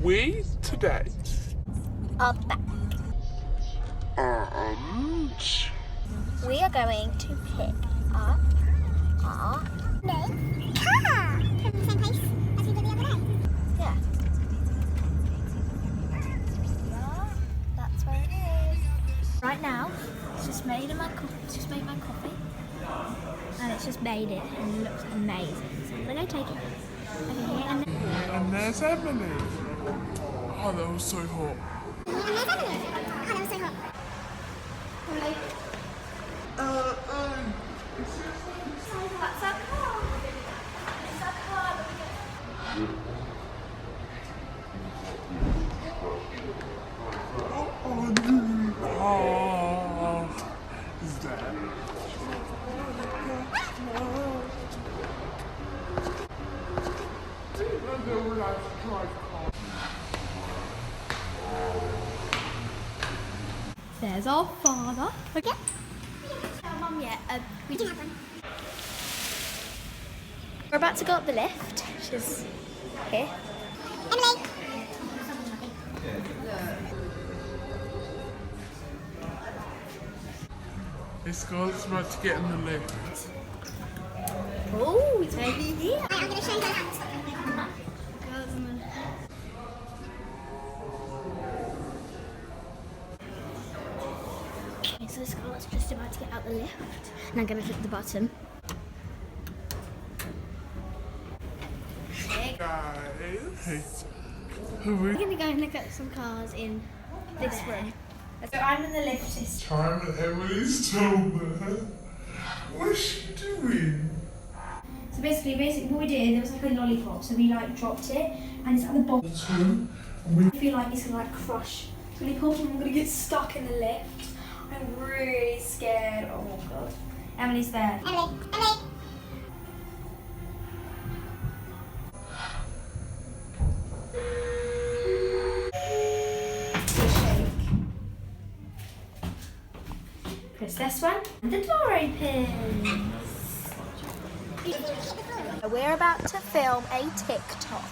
we today? Are back. And We are going to pick up our new car from the same place as we did the other day. Yeah. Yeah, that's where it is. Right now, it's just made my coffee, and it's just made it, and it looks amazing. So I'm gonna go take it over here, and then and there's Emily. Oh, that was so hot. and there's Emily. Oh, that was so hot. Emily. That's our car. It's our car. Oh, new car is there. There's our father. Okay. Tell Mum yet. We do have one. We're about to go up the lift. She's here. Emily. Hey, Scarlett's about to get in the lift. Oh, it's over here. Right, I'm going to show you how. Okay, so Scarlett's just about to get out the lift. And I'm going to click the button. Guys, hey, We're going to go and look at some cars in this room. So I'm in the lift this time at Emily's told what's she doing? So basically what we did, there was like a lollipop, so we like dropped it, and it's at the bottom. I feel like it's gonna like crush the lollipop, and I'm gonna get stuck in the lift. I'm really scared. Oh my god. Emily's there. Emily. Press this one, and the door opens. We're about to film a TikTok.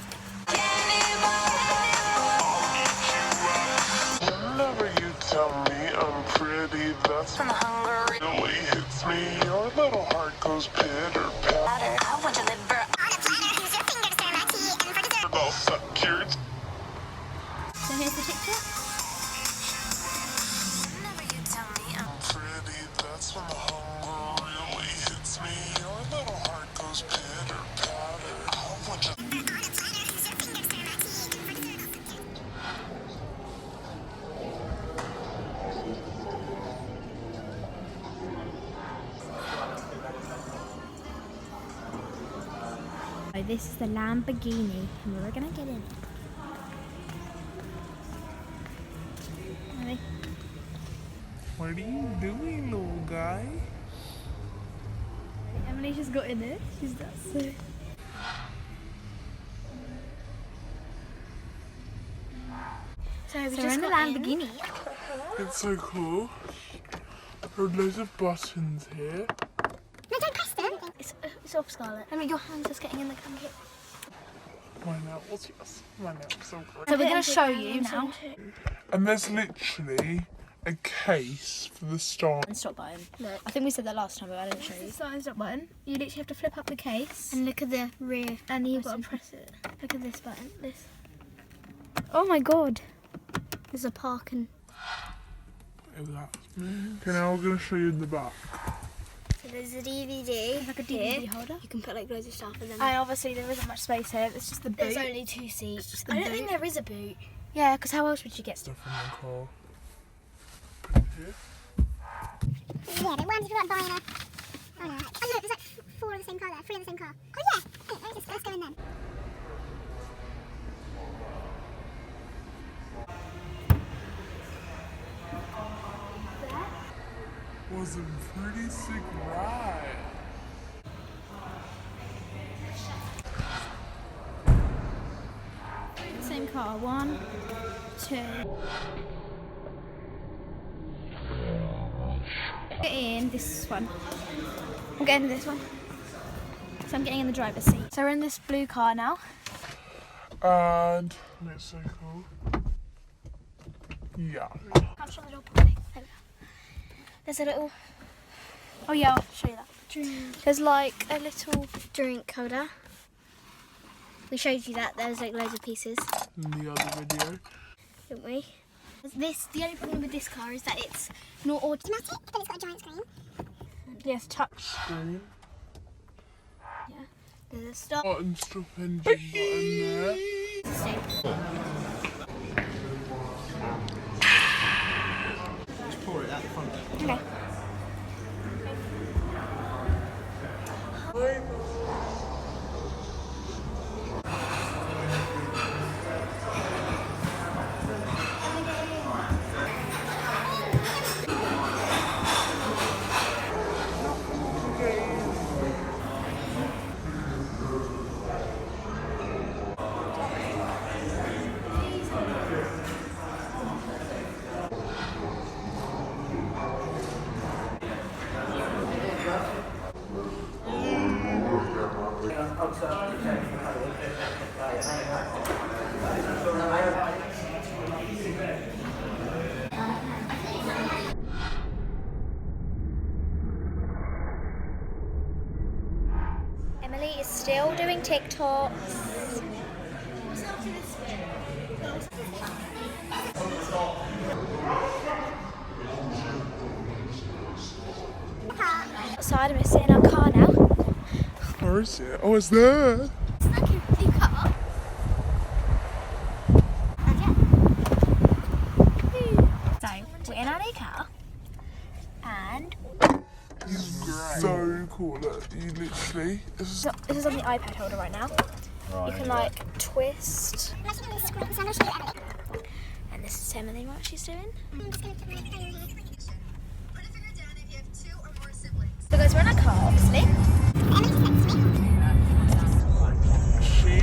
Whenever you tell me I'm pretty, that's From Hungary. really hits me. Your little heart goes pitter patter. I want to live for On a platter, use your fingers to my tea, and for dessert. I'll suck your So here's the TikTok. whenever you tell me I'm pretty. That's when the hunger really hits me. Your little heart goes pitter patter. I want you. On a platter, use your fingers to my tea, and for dessert. So this is the Lamborghini, and we're gonna get in it. Ready? What are you doing, little guy? Emily just got in it. She's that's so. So we're in the Lamborghini. It's so cool. There are loads of buttons here. No, don't press them. It's off, Scarlett. I mean, your hand's just getting in the camera. Mine out. What's yours? Mine out. So great. So we're going to show you now. And there's literally a case for the start. And stop button. Look. I think we said that last time, but I didn't show you. It's the start and stop button. You literally have to flip up the case. And look at the rear. And you've got to press it. Look at this button. This. Oh my god. There's a park and. Okay, now we're going to show you in the back. So there's a DVD. Like a DVD holder. You can put like loads of stuff in them. And obviously there isn't much space here, it's just the boot. There's only 2 seats. I don't think there is a boot. Yeah, because how else would you get stuff? Stuff in the car. Put it here. Yeah, but what if you're buying a... Oh no, oh look, there's like 4 in the same car there, 3 in the same car. Oh yeah, let's go in then. Was a pretty sick ride. Same car, 1, 2. Get in this one. I'm getting in this one. So I'm getting in the driver's seat. So we're in this blue car now. And it's so cool. Yeah. Can't shut the door properly. There we go. There's a little. Oh yeah, I'll show you that. There's like a little drink holder. We showed you that. There's like loads of pieces, In the other video. didn't we? The only problem with this car is that it's not automatic, but it's got a giant screen. Yes, touch. Screen. Yeah. There's a stop. Button, stop engine button there. Okay. Emily is still doing TikToks. Outside, and we're sitting in our car now. Where is it? Oh, it's there. It's like a new car. So, we're in our new car. And So cool. Look, you literally. this is on the iPad holder right now. You can like twist. And this is Emily, what she's doing. So guys, we're in our car, obviously. She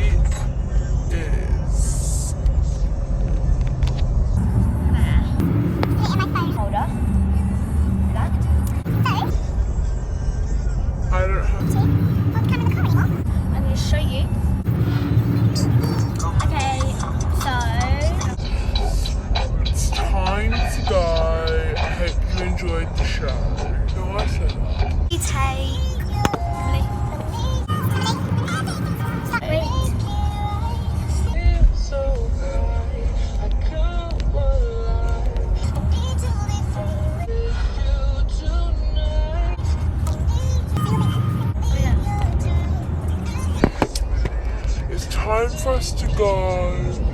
is. Holder. I don't have. I'm going to show you. Okay, so It's time to go. I hope you enjoyed the show. No, I said that. we take. It's so bright, I can't lie. With you tonight. It's time for us to go.